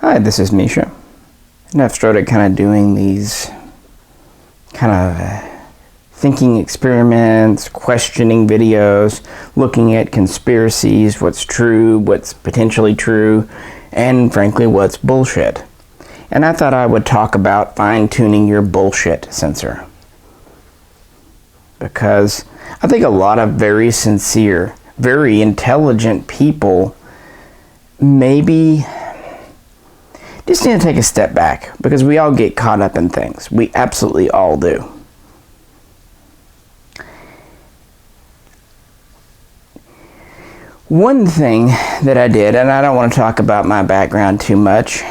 Hi, this is Misha, and I've started kind of doing these kind of thinking experiments, questioning videos, looking at conspiracies, what's true, what's potentially true, and frankly, what's bullshit. And I thought I would talk about fine-tuning your bullshit sensor. Because I think a lot of very sincere, very intelligent people maybe just need to take a step back, because we all get caught up in things. We absolutely all do. One thing that I did, and I don't want to talk about my background too much.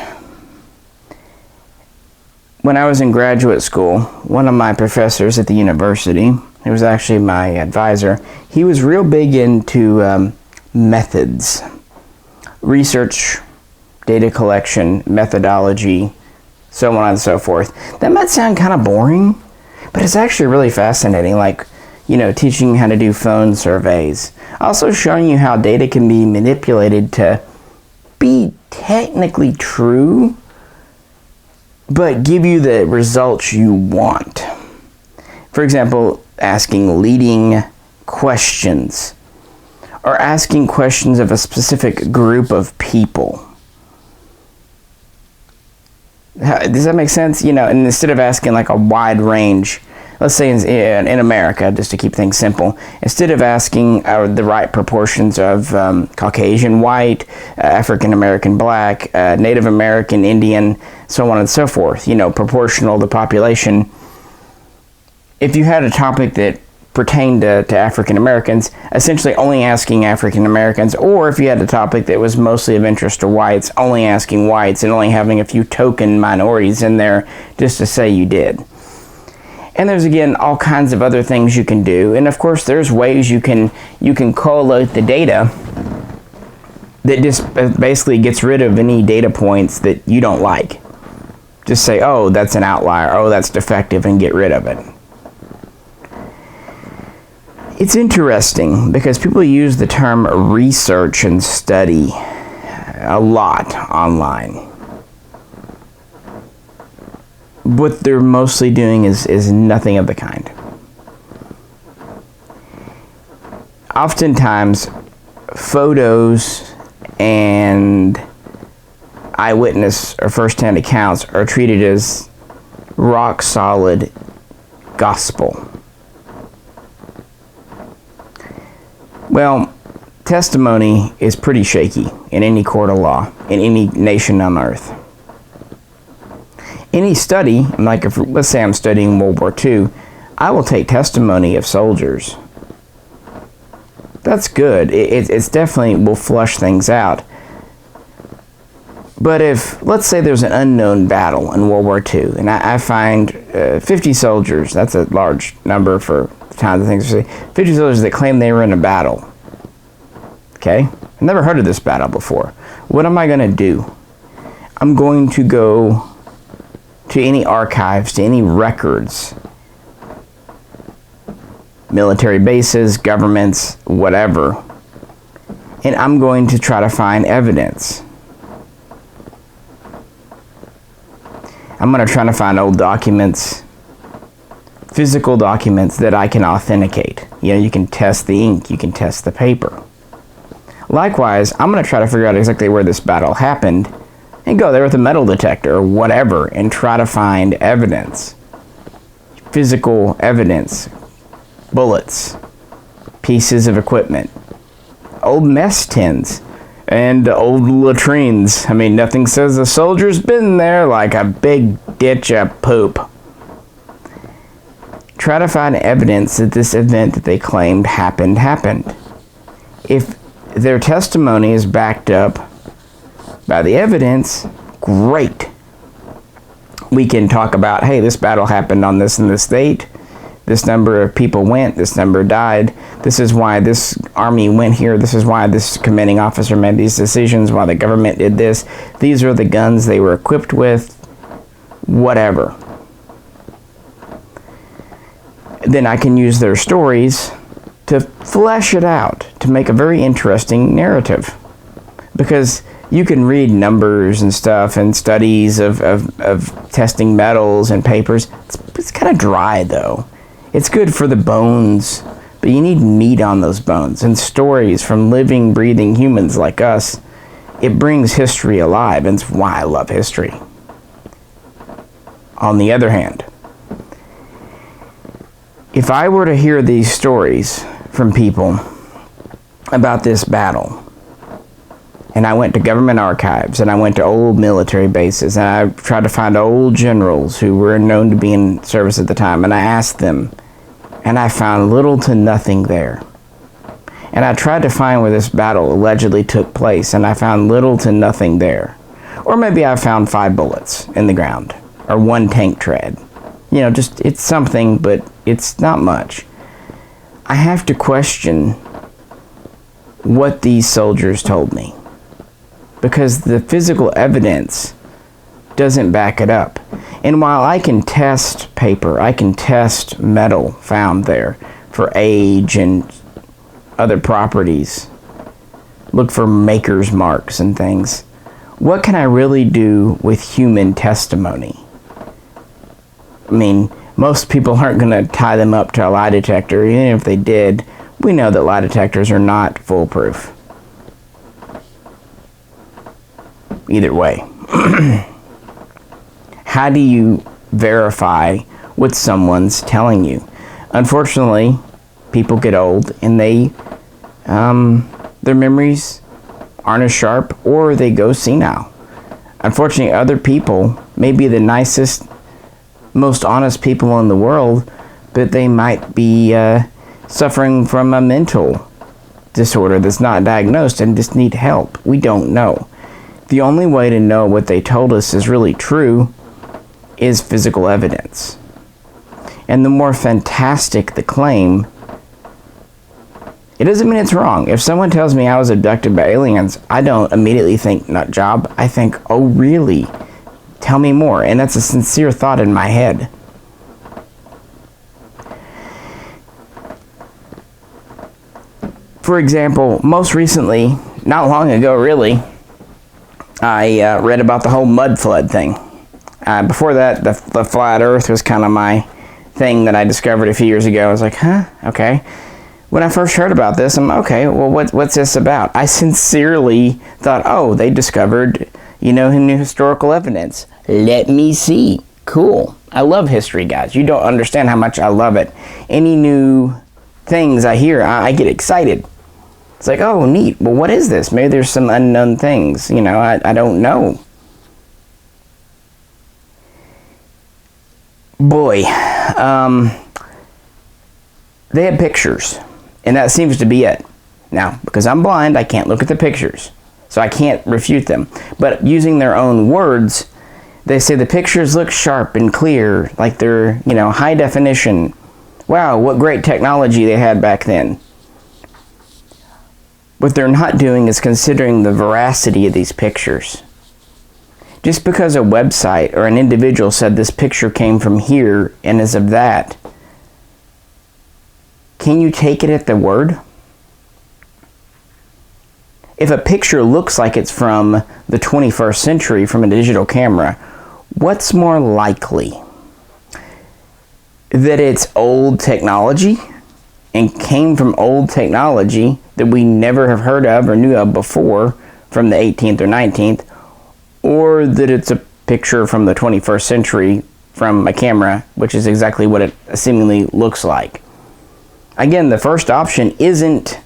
When I was in graduate school, one of my professors at the university, he was actually my advisor, he was real big into methods, research, data collection, methodology, so on and so forth. That might sound kind of boring, but it's actually really fascinating, like, teaching you how to do phone surveys. Also showing you how data can be manipulated to be technically true, but give you the results you want. For example, asking leading questions, or asking questions of a specific group of people. Does that make sense? And instead of asking like a wide range, let's say in America, just to keep things simple, instead of asking the right proportions of Caucasian white, African American black, Native American Indian, so on and so forth, proportional to population, if you had a topic that pertained to African Americans, essentially only asking African Americans, or if you had a topic that was mostly of interest to whites, only asking whites and only having a few token minorities in there just to say you did. And there's, again, all kinds of other things you can do. And of course, there's ways you can collate the data that just basically gets rid of any data points that you don't like. Just say, oh, that's an outlier, oh, that's defective, and get rid of it. It's interesting because people use the term research and study a lot online. What they're mostly doing is nothing of the kind. Oftentimes, photos and eyewitness or first-hand accounts are treated as rock-solid gospel. Well, testimony is pretty shaky in any court of law, in any nation on earth. Any study, like if, let's say I'm studying World War II, I will take testimony of soldiers. That's good. It's definitely will flush things out. But if, let's say there's an unknown battle in World War II, and I find 50 soldiers, that's a large number for the time of things to say, 50 soldiers that claim they were in a battle. Okay? I've never heard of this battle before. What am I going to do? I'm going to go to any archives, to any records, military bases, governments, whatever, and I'm going to try to find evidence. I'm going to try to find old documents, physical documents that I can authenticate. You can test the ink, you can test the paper. Likewise, I'm going to try to figure out exactly where this battle happened and go there with a metal detector or whatever and try to find evidence, physical evidence, bullets, pieces of equipment, old mess tins, and old latrines. I mean, nothing says a soldier's been there like a big ditch of poop. Try to find evidence that this event that they claimed happened. If their testimony is backed up by the evidence, great. We can talk about, hey, this battle happened on this and this date. This number of people went, this number died. This is why this army went here. This is why this commanding officer made these decisions, why the government did this. These are the guns they were equipped with, whatever. Then I can use their stories to flesh it out, to make a very interesting narrative. because you can read numbers and stuff and studies of testing metals and papers. It's kind of dry, though. It's good for the bones, but you need meat on those bones and stories from living, breathing humans like us. It brings history alive, and it's why I love history. On the other hand, if I were to hear these stories from people about this battle, and I went to government archives, and I went to old military bases, and I tried to find old generals who were known to be in service at the time, and I asked them, and I found little to nothing there. And I tried to find where this battle allegedly took place, and I found little to nothing there. Or maybe I found 5 bullets in the ground, or 1 tank tread. You know, just, it's something, but it's not much. I have to question what these soldiers told me, because the physical evidence doesn't back it up. And while I can test paper, I can test metal found there for age and other properties, look for maker's marks and things, what can I really do with human testimony? I mean, most people aren't going to tie them up to a lie detector. Even if they did, we know that lie detectors are not foolproof. Either way. How do you verify what someone's telling you? Unfortunately, people get old and their memories aren't as sharp, or they go senile. Unfortunately, other people may be the nicest, most honest people in the world, but they might be suffering from a mental disorder that's not diagnosed and just need help. We don't know. The only way to know what they told us is really true is physical evidence. And the more fantastic the claim, it doesn't mean it's wrong. If someone tells me I was abducted by aliens, I don't immediately think nut job. I think, oh really? Tell me more. And that's a sincere thought in my head. For example, most recently, not long ago really, I read about the whole mud flood thing. Before that, the flat earth was kind of my thing that I discovered a few years ago. I was like, huh, okay. When I first heard about this, I'm okay, well, what's this about? I sincerely thought, oh, they discovered, new historical evidence. Let me see. Cool. I love history, guys. You don't understand how much I love it. Any new things I hear, I get excited. It's like, oh, neat. Well, what is this? Maybe there's some unknown things. I don't know. Boy, they had pictures, and that seems to be it. Now, because I'm blind, I can't look at the pictures, so I can't refute them. But using their own words, they say the pictures look sharp and clear, like they're, high definition. Wow, what great technology they had back then. What they're not doing is considering the veracity of these pictures. Just because a website or an individual said this picture came from here and is of that, can you take it at the word? If a picture looks like it's from the 21st century from a digital camera, what's more likely? That it's old technology and came from old technology that we never have heard of or knew of before from the 18th or 19th, or that it's a picture from the 21st century from a camera, which is exactly what it seemingly looks like. Again, the first option isn't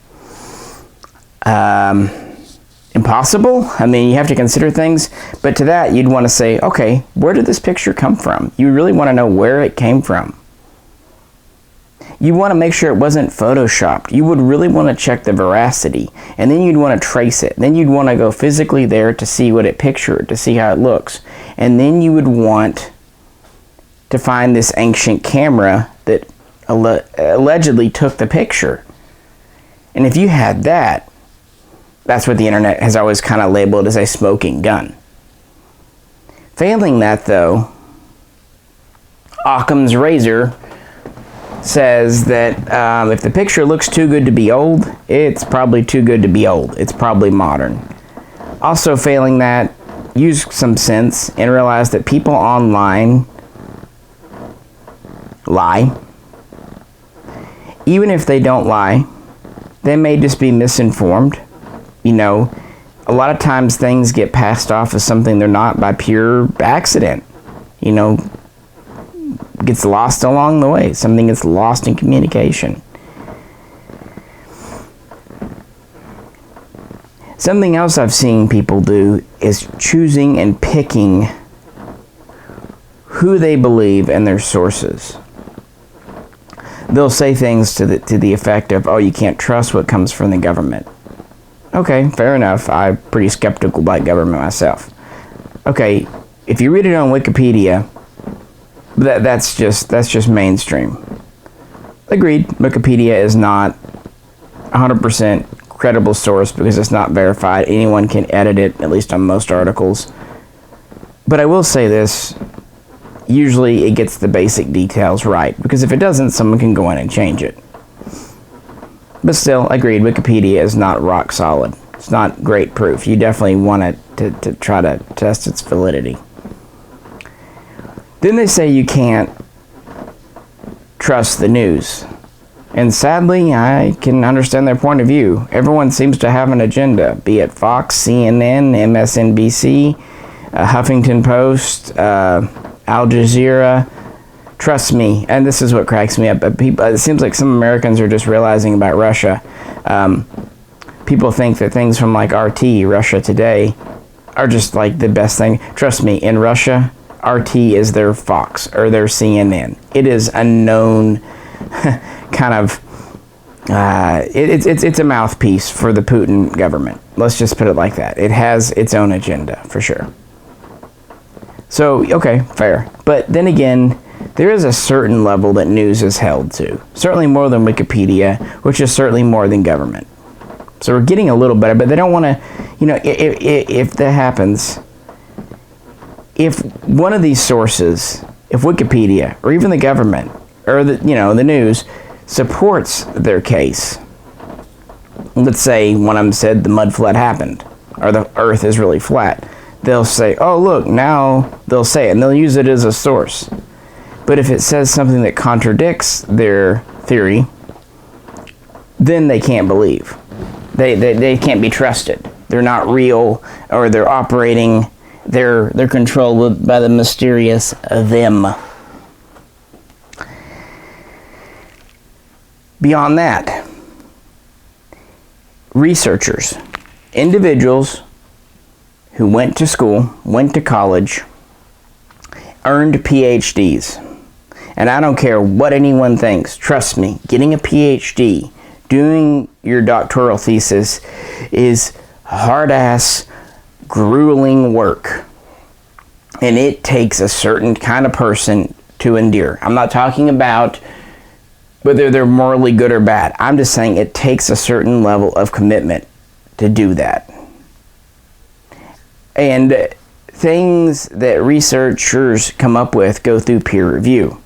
impossible. I mean, you have to consider things, but to that, you'd want to say, okay, where did this picture come from? You really want to know where it came from. You want to make sure it wasn't photoshopped. You would really want to check the veracity, and then you'd want to trace it. Then you'd want to go physically there to see what it pictured, to see how it looks. And then you would want to find this ancient camera that allegedly took the picture. And if you had that, that's what the internet has always kind of labeled as a smoking gun. Failing that, though, Occam's razor says that if the picture looks too good to be old, it's probably too good to be old. It's probably modern. Also, failing that, use some sense and realize that people online lie. Even if they don't lie, they may just be misinformed. You know, a lot of times things get passed off as something they're not by pure accident. You know, gets lost along the way. Something gets lost in communication. Something else I've seen people do is choosing and picking who they believe and their sources. They'll say things to the effect of, oh, you can't trust what comes from the government. Okay, fair enough. I'm pretty skeptical about government myself. Okay, if you read it on Wikipedia, that's just mainstream. Agreed, Wikipedia is not 100% credible source because it's not verified. Anyone can edit it, at least on most articles. But I will say this, usually it gets the basic details right, because if it doesn't, someone can go in and change it. But still, agreed, Wikipedia is not rock solid. It's not great proof. You definitely want it to try to test its validity. Then they say you can't trust the news. And sadly, I can understand their point of view. Everyone seems to have an agenda, be it Fox, CNN, MSNBC, Huffington Post, Al Jazeera. Trust me, and this is what cracks me up. It seems like some Americans are just realizing about Russia. People think that things from like RT, Russia Today, are just like the best thing. Trust me, in Russia, RT is their Fox or their CNN. It is a known kind of it's a mouthpiece for the Putin government. Let's just put it like that. It has its own agenda for sure. So okay, fair. But then again, there is a certain level that news is held to. Certainly more than Wikipedia, which is certainly more than government. So we're getting a little better, but they don't want to, you know, if that happens, if one of these sources, if Wikipedia or even the government or the news supports their case, let's say one of them said the mud flood happened or the earth is really flat, they'll say, oh look, now they'll say it and they'll use it as a source. But if it says something that contradicts their theory, then they can't believe. They can't be trusted. They're not real, or they're operating, they're controlled by the mysterious them. Beyond that, researchers, individuals who went to school, went to college, earned PhDs. And I don't care what anyone thinks. Trust me, getting a PhD, doing your doctoral thesis is hard-ass, grueling work. And it takes a certain kind of person to endure. I'm not talking about whether they're morally good or bad. I'm just saying it takes a certain level of commitment to do that. And things that researchers come up with go through peer review.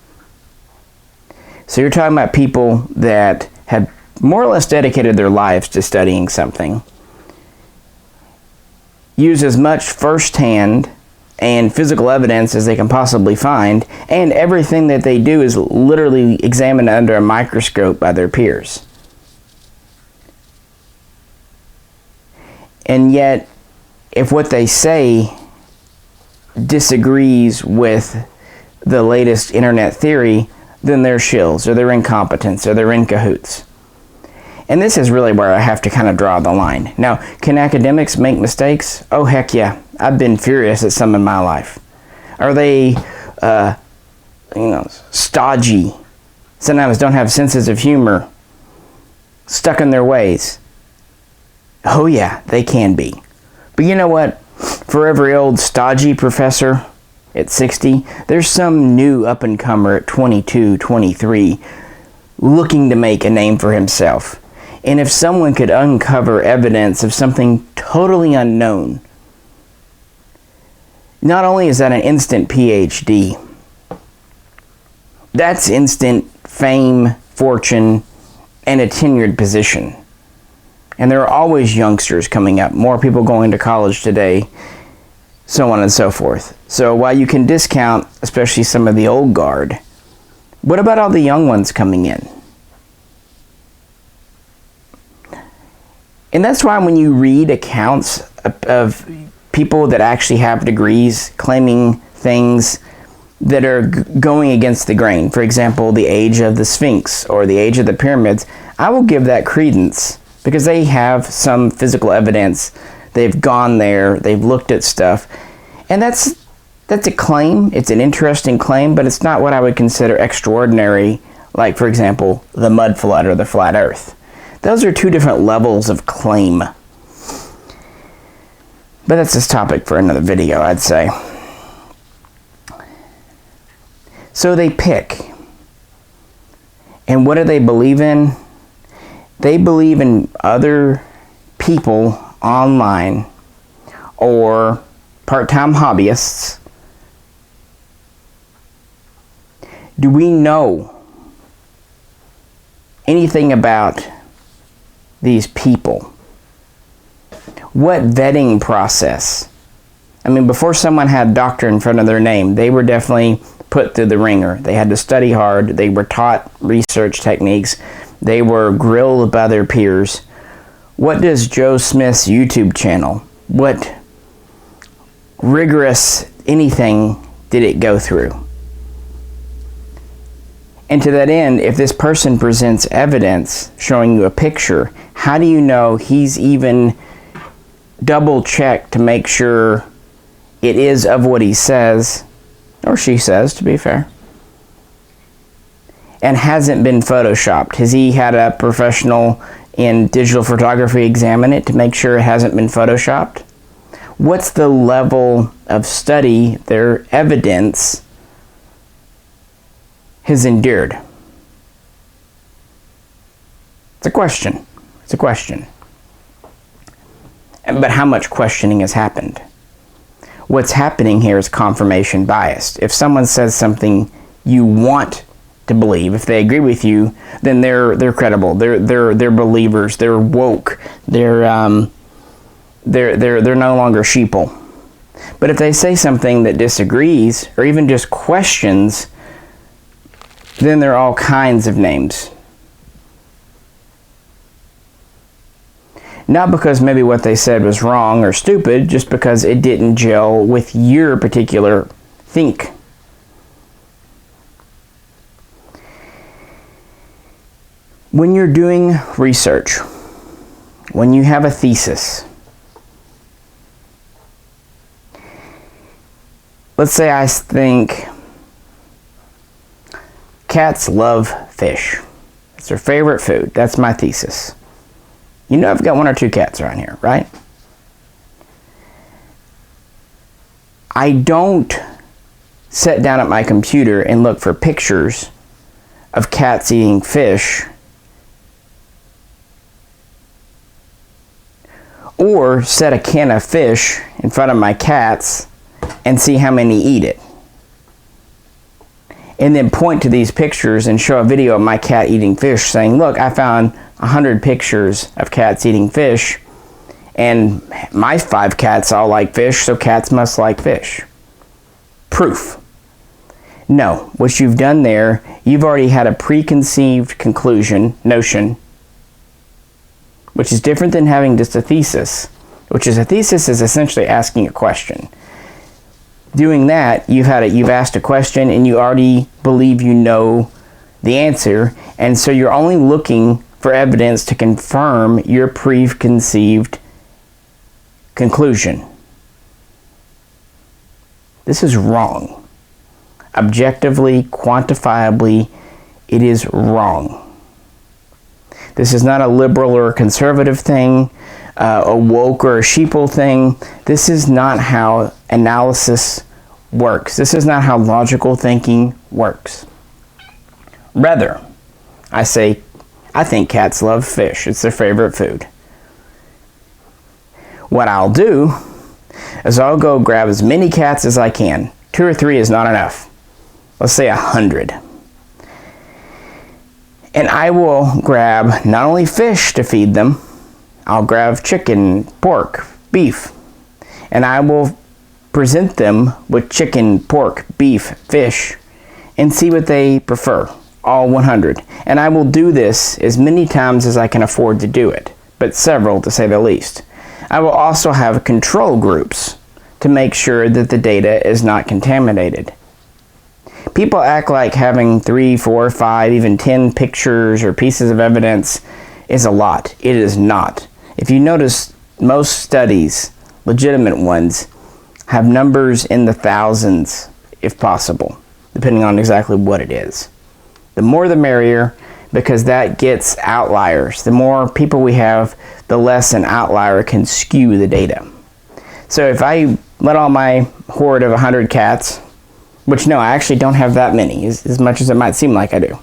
So you're talking about people that have more or less dedicated their lives to studying something, use as much firsthand and physical evidence as they can possibly find, and everything that they do is literally examined under a microscope by their peers. And yet, if what they say disagrees with the latest internet theory, then they're shills, or they're incompetents, or they're in cahoots. And this is really where I have to kind of draw the line. Now, can academics make mistakes? Oh, heck yeah. I've been furious at some in my life. Are they, stodgy? Sometimes don't have senses of humor, stuck in their ways. Oh yeah, they can be. But you know what? For every old stodgy professor at 60, there's some new up-and-comer at 22, 23, looking to make a name for himself. And if someone could uncover evidence of something totally unknown, not only is that an instant PhD, that's instant fame, fortune, and a tenured position. And there are always youngsters coming up, more people going to college today, so on and so forth. So while you can discount, especially some of the old guard, what about all the young ones coming in? And that's why when you read accounts of people that actually have degrees claiming things that are going against the grain, for example, the age of the Sphinx or the age of the pyramids, I will give that credence because they have some physical evidence. They've gone there, they've looked at stuff, and that's a claim. It's an interesting claim, but it's not what I would consider extraordinary, like, for example, the mud flood or the flat earth. Those are two different levels of claim. But that's this topic for another video, I'd say. So they pick. And what do they believe in? They believe in other people online or part-time hobbyists. Do we know anything about these people? What vetting process? I mean, before someone had doctor in front of their name, they were definitely put through the ringer. They had to study hard. They were taught research techniques. They were grilled by their peers. What does Joe Smith's YouTube channel, what rigorous anything did it go through? And to that end, if this person presents evidence showing you a picture, how do you know he's even double-checked to make sure it is of what he says, or she says, to be fair, and hasn't been photoshopped? Has he had a professional in digital photography examine it to make sure it hasn't been photoshopped? What's the level of study their evidence has endured? It's a question. It's a question. But how much questioning has happened? What's happening here is confirmation bias. If someone says something you want to believe, if they agree with you, then they're credible. They're believers. They're woke. They're no longer sheeple. But if they say something that disagrees or even just questions, then there are all kinds of names. Not because maybe what they said was wrong or stupid, just because it didn't gel with your particular think. When you're doing research, when you have a thesis, let's say I think cats love fish. It's their favorite food. That's my thesis. You know I've got 1 or 2 cats around here, right? I don't sit down at my computer and look for pictures of cats eating fish, or set a can of fish in front of my cats and see how many eat it. And then point to these pictures and show a video of my cat eating fish saying, look, I found 100 pictures of cats eating fish, and my 5 cats all like fish, so cats must like fish. Proof. No, what you've done there, you've already had a preconceived conclusion, notion, which is different than having just a thesis, which is a thesis is essentially asking a question. Doing that, you've asked a question and you already believe you know the answer, and so you're only looking for evidence to confirm your preconceived conclusion. This is wrong. Objectively, quantifiably, it is wrong. This is not a liberal or a conservative thing, a woke or a sheeple thing. This is not how analysis works. This is not how logical thinking works. Rather, I think cats love fish. It's their favorite food. What I'll do is I'll go grab as many cats as I can. 2 or 3 is not enough. Let's say 100. And I will grab not only fish to feed them, I'll grab chicken, pork, beef, and I will present them with chicken, pork, beef, fish, and see what they prefer, all 100. And I will do this as many times as I can afford to do it, but several to say the least. I will also have control groups to make sure that the data is not contaminated. People act like having 3, 4, 5, even 10 pictures or pieces of evidence is a lot. It is not. If you notice, most studies, legitimate ones, have numbers in the thousands, if possible, depending on exactly what it is. The more the merrier, because that gets outliers. The more people we have, the less an outlier can skew the data. So if I let all my horde of 100 cats, which no, I actually don't have that many, as much as it might seem like I do,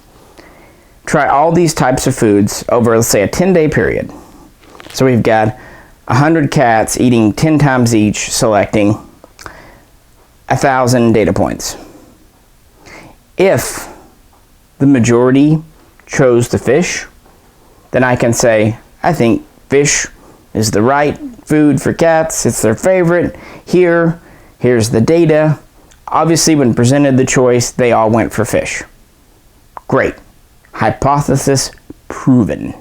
try all these types of foods over, let's say, a 10-day period. So we've got 100 cats eating 10 times each, selecting 1,000 data points. If the majority chose the fish, then I can say, I think fish is the right food for cats. It's their favorite. Here's the data. Obviously, when presented the choice, they all went for fish. Great. Hypothesis proven.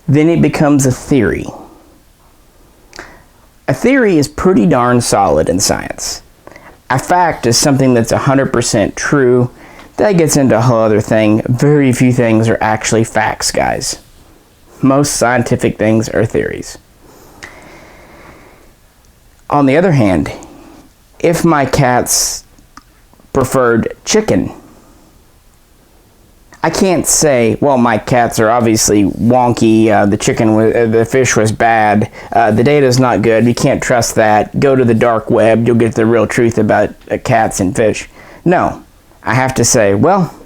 Then it becomes a theory. A theory is pretty darn solid in science. A fact is something that's 100% true. That gets into a whole other thing. Very few things are actually facts, guys. Most scientific things are theories. On the other hand, if my cats preferred chicken, I can't say, well, my cats are obviously wonky, the fish was bad, the data's not good, you can't trust that, go to the dark web, you'll get the real truth about cats and fish. No, I have to say, well,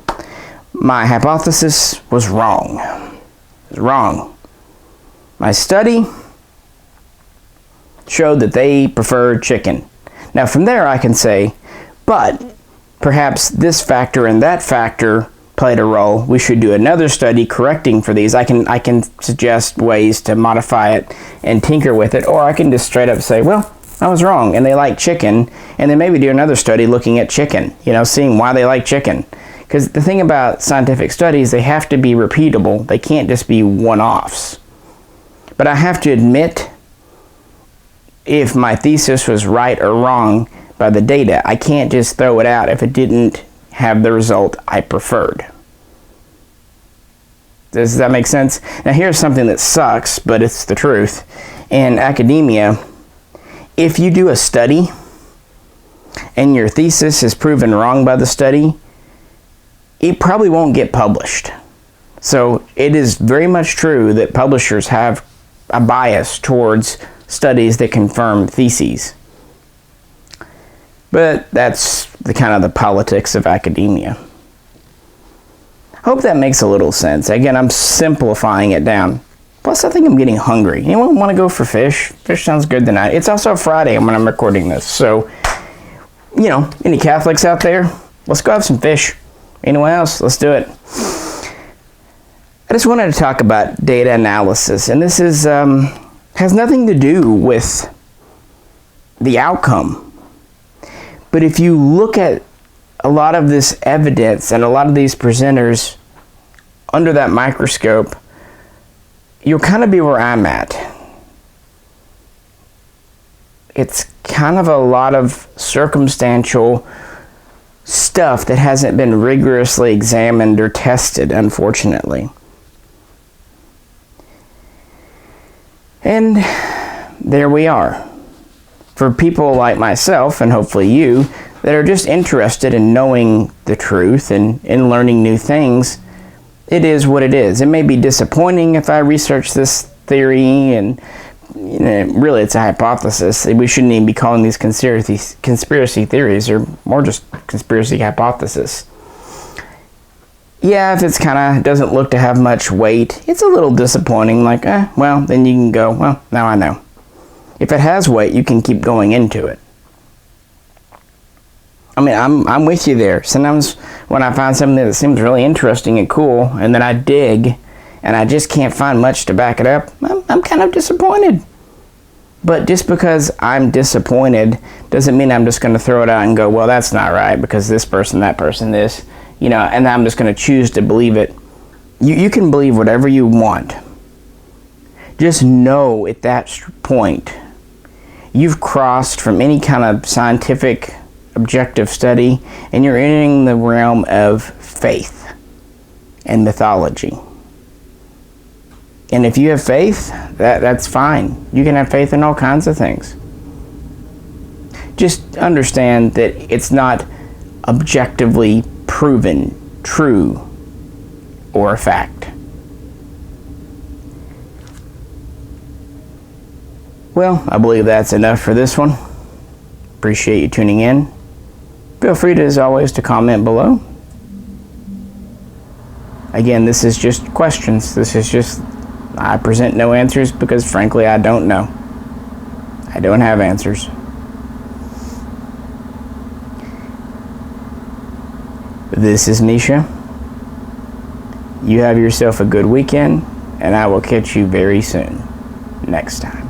my hypothesis was wrong. It was wrong. My study showed that they preferred chicken. Now from there I can say, but perhaps this factor and that factor played a role. We should do another study correcting for these. I can suggest ways to modify it and tinker with it, or I can just straight up say, well, I was wrong and they like chicken, and then maybe do another study looking at chicken, seeing why they like chicken. Because the thing about scientific studies, they have to be repeatable. They can't just be one-offs. But I have to admit if my thesis was right or wrong by the data. I can't just throw it out if it didn't have the result I preferred. Does that make sense? Now here's something that sucks, but it's the truth. In academia, if you do a study and your thesis is proven wrong by the study, it probably won't get published. So it is very much true that publishers have a bias towards studies that confirm theses. But that's the kind of the politics of academia. Hope that makes a little sense. Again, I'm simplifying it down. Plus, I think I'm getting hungry. Anyone want to go for fish? Fish sounds good tonight. It's also Friday when I'm recording this. So, any Catholics out there? Let's go have some fish. Anyone else? Let's do it. I just wanted to talk about data analysis. And this is has nothing to do with the outcome. But if you look at a lot of this evidence and a lot of these presenters under that microscope, you'll kind of be where I'm at. It's kind of a lot of circumstantial stuff that hasn't been rigorously examined or tested, unfortunately. And there we are. For people like myself, and hopefully you, that are just interested in knowing the truth and in learning new things, it is what it is. It may be disappointing if I research this theory, and really it's a hypothesis. We shouldn't even be calling these conspiracy theories, or more just conspiracy hypothesis. Yeah, if it's kind of doesn't look to have much weight, it's a little disappointing. Like, well, then you can go, well, now I know. If it has weight, you can keep going into it. I mean, I'm with you there. Sometimes when I find something that seems really interesting and cool, and then I dig and I just can't find much to back it up, I'm kind of disappointed. But just because I'm disappointed doesn't mean I'm just going to throw it out and go, well, that's not right because this person, that person, this, and I'm just going to choose to believe it. You can believe whatever you want. Just know at that point, you've crossed from any kind of scientific objective study and you're entering the realm of faith and mythology. And if you have faith, that's fine. You can have faith in all kinds of things. Just understand that it's not objectively proven true or a fact. Well, I believe that's enough for this one. Appreciate you tuning in. Feel free to, as always, to comment below. Again, this is just questions. I present no answers because, frankly, I don't know. I don't have answers. This is Misha. You have yourself a good weekend, and I will catch you very soon. Next time.